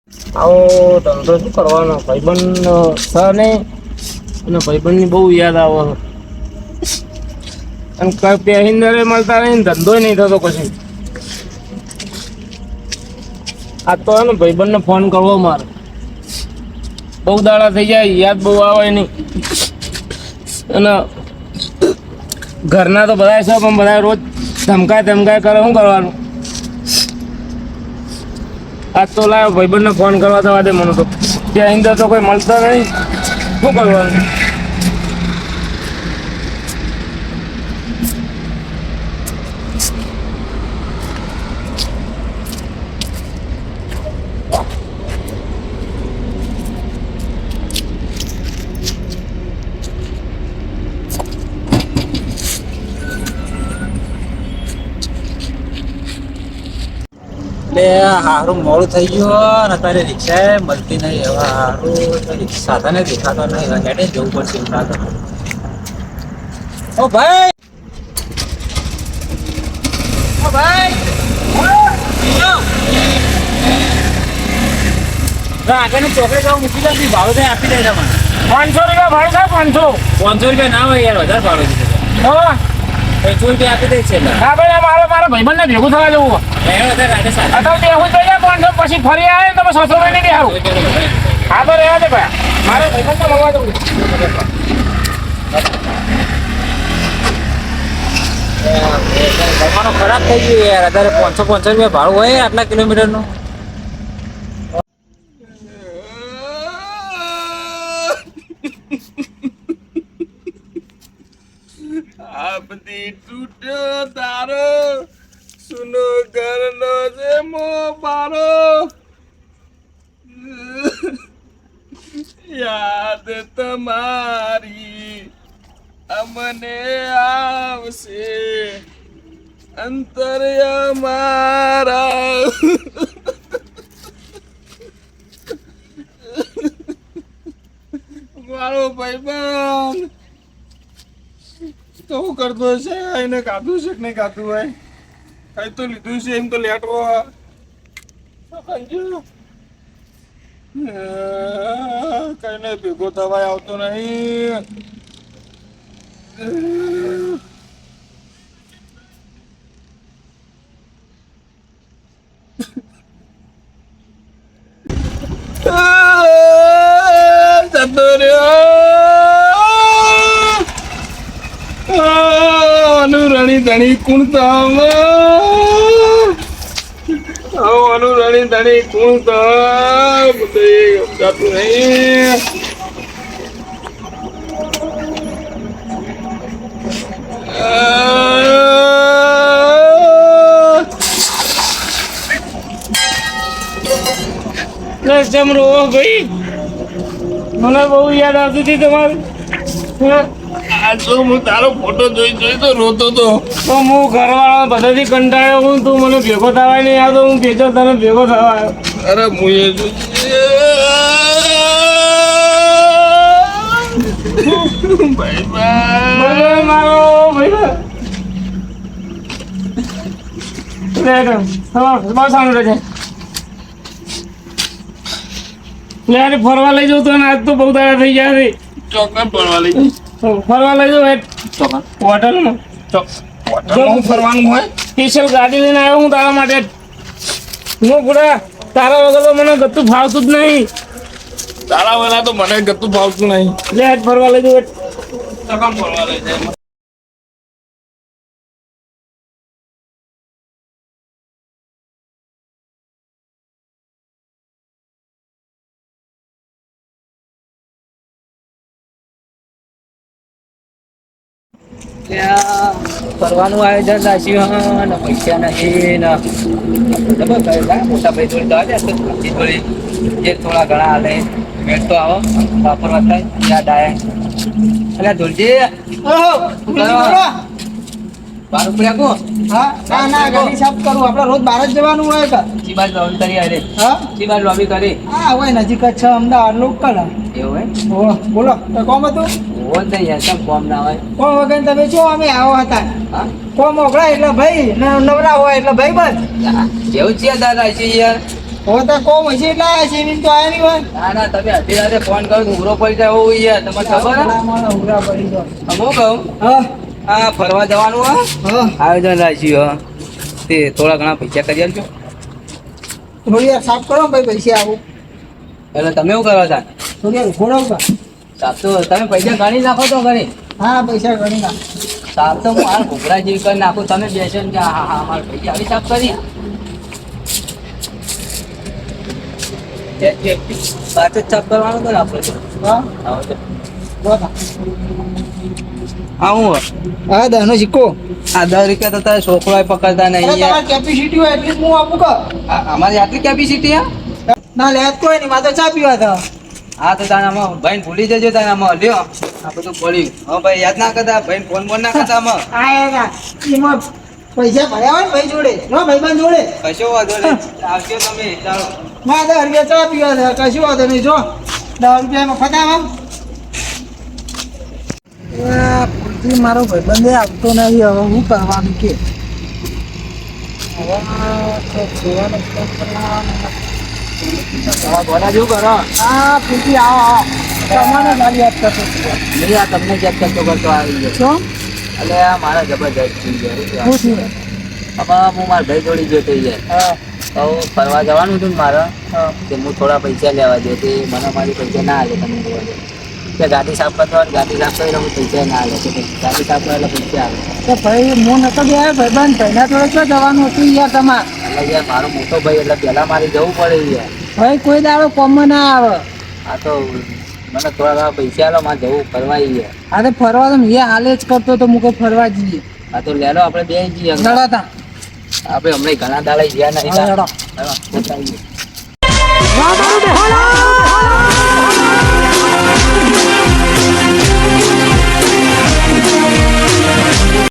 આવો ધંધો શું કરવાનો? ભાઈબંધ છે નહીં અને ભાઈબંધની બહુ યાદ આવે. અને કઈ પેહિંદરે મળતા નહીં, ધંધો નહીં થતો પછી. આ તો ને ભાઈબંધને ફોન કરવો મારે. બહુ દાડા થઈ જાય, યાદ બહુ આવે નહીં. અને ઘરના તો બધા છે પણ બધા રોજ ધમકાય કરે. શું કરવાનું? આજ તો લાવ્યો ભાઈબંધને ફોન કરવા થવા દે. મને તો ત્યાં અંદર તો કોઈ મળતા નહીં. શું કરવાનું? હારું મોડું થઈ ગયું ને અત્યારે રિક્ષા મળતી નહીં. હવે હારું સાધને દેખાતો નહીં. હેડે જવું પડશે એમ લાગે. ઓ ભાઈ, ઓ ભાઈ, આગળની ચોકડી જાવ મૂકી દઉં. ભાવ તો આપી દે તમને. 500 રૂપિયા ભાઈ સાહેબ. 500 રૂપિયા ના હોય યાર, વધારે ભાડું દીધું. 500 રૂપિયા આપી દે છે. હા ભાઈ, મારા ભાઈબંધને ભેગું થવા જવું. અત્યારે હું તો 500 પછી ફરી આવે ને તો 600 રૂપિયા નહીં દેખાવું. હા તો રહેવા દે ભાઈ, મારે ભાઈબંધને મળવા જવું. જમવાનું ખરાબ થઈ ગયું યાર. અત્યારે 500 રૂપિયા ભાડું હોય આટલા કિલોમીટરનું. આપતી તૂટ્યો તારો સુનો ઘરનો છે મો પારો. યાદ તમારી અમને આવશે અંતર અમારા. મારો ભાઈબંધ તો શું કરતો છે? એને કાધું છે કે નહીં કાધું હોય? કઈ તો લીધું છે એમ તો લેટવો. કઈને ભેગો થવાય આવતો નહીં. જતો રહ્યો અનુરણી ધણી કુણતા. અનુરણી ધણી કુણતા બધું સમજાતું નહીં. જમરો ભાઈ, મને બહુ યાદ આવતી હતી તમારી. આજ તો હું તારો ફોટો જોઈ તો રોતો તો. હું ઘરવાળા બધાથી કંટાળ્યો હું. તું મને ભેગો થવાય નહીં આવતો. હું કેજો તને ભેગો થવા આવ્યો. અરે હું એ ભાઈ મારો ભાઈ બસ આનું રજે લે ફરવા લઈ જાઉં તો આજ તો બહુ દાડા થઈ ગયા છે. ચોક્કસ ફરવા લઈ જાઉં. ફરવા લઈ જાઉં હોટલમાં. હોટલમાં ફરવાનું હોય. સ્પેશિયલ ગાડી લઈને આવ્યો હું તારા માટે. હું પૂરા તારા વગર તો મને ગતું ફાવતું જ નહીં. તારા વગર તો મને ગતું ફાવતું નહીં. લે ફરવા લઈ જાઉં. ફરવા લઈ જાય. ફરવાનું આયોજન રાખ્યું ને પૈસા નથી ને મોટા ભાઈ જોડે જે થોડા ઘણા હાલે મેળ તો આવો વાપરવા થાય યાદ આવે. એટલે ધોલજી 12 રૂપિયા કો. હા ના ગાડી સાફ કરું. આપણે રોજ બહાર જ જવાનું હોય કે ચીબાજ લોબી કરી અરે. હા ચીબાજ લોબી કરી. હા હોય નજીક જ છે અમદાવાદ લોકલ. એવું હે? ઓ બોલો તો કોમ હતું? હોત નહીં યાર, કેમ કોમ ના હોય? કોમ વગર તમે જો અમે આવો હતા. હા કોમ ઓગળાય એટલે ભાઈ નવરા હોય એટલે ભાઈ બસ. જેવું છે દાદા છે યાર. હવે તો કોમ હશે એટલે આયા છે એમ તો આયા નહીં હોય ના ના તમે અડધી રાતે ફોન કરો તો ઉભરો પડી જાય એવું યાર તમને ખબર હે? મારા ઉરા પડી ગયો હું કહું હા આ ફરવા જવાનું હા હા આયોજન રાખ્યું હા તે થોડા ઘણા પૈસા કરી આલજો થોડી વાર સાફ કરો ભાઈ પૈસા આવું એટલે તમે શું કરવા હતા થોડી વાર ઘોડાવતા સાફ તો તમે પૈસા ગણી નાખો તો ઘણી હા પૈસા ગણી ના સાફ તો હું હાલ ઘોઘરા જેવી કરી નાખું તમે બેસો ને કે હા હા મારે પૈસા આવી સાફ કરી પાછો જ સાફ કરવાનો તો ને આપણે તો. હા આવો તો. બોલા હા હું હા દહનો સિક્કો આ 10 રૂપિયા તો તારે છોકરો પકડતા નહીં યાર. તમારી કેપેસિટી હોય એટલી જ હું આપું કે અમારી આટલી કેપેસિટી હા ના લે કોઈ નહીં મારે તો ચા પીવા હતા હા તો તારામાં ભાઈ ભૂલી જજો તારામાં લ્યો આ બધું પડ્યું હા ભાઈ યાદ ના કરતા ભાઈ ફોન બોન ના કરતા આમાં આયા એમાં પૈસા ભર્યા હોય ને ભાઈ જોડે જો ભાઈબંધ જોડે કશો વાંધો નહીં આવજો તમે ચાલો મારે 10 રૂપિયા ચા પીવા હતા કશું વાંધો નહીં જો 10 રૂપિયામાં ફટાવા પૂરતી મારો ભાઈબંધે આવતો નથી હવે હું કરવાનું કે બોલા જેવું કરો હા પૂરતી આવો આવો તમારે ગાડી યાદ કરતો નહીં આ તમને ચેક કરતો કરતો આવી ગયો છો એટલે આ મારા જબરજસ્ત થઈ ગયા શું થયું હવે હું મારા ભાઈ જોડી ગયો થઈ જાય હા તો ફરવા જવાનું હતું ને મારે હા કે હું થોડા પૈસા લેવા દે તે મને મારી પૈસા ના આવે તમે જોવા દે કે ગાડી સાફ કરતો હોય ગાડી સાફ કરીને હું પૈસા ના આવે તો ગાડી સાફ કરે એટલે પૈસા આવે તો ભાઈ હું નતો ગયા ભાઈબંધ ભાઈના જોડે ક્યાં જવાનું હતું યાર તમારે એટલે યાર મારો મોટો ભાઈ એટલે પહેલા મારે જવું પડે યાર ભાઈ કોઈ દાડો કોમમાં ના આવે આ તો મને થોડા ઘણા પૈસા આલો મારે જવું ફરવા યાર આ તો ફરવા તો મેં હાલે જ કરતો તો મુકો ફરવા જઈએ આ તો લેલો આપણે બે જઈએ લડાતા આપણે હમણાં ઘણા દાડા ગયા નહીં હા, હેડો. હેડો, પોતા આવીએ.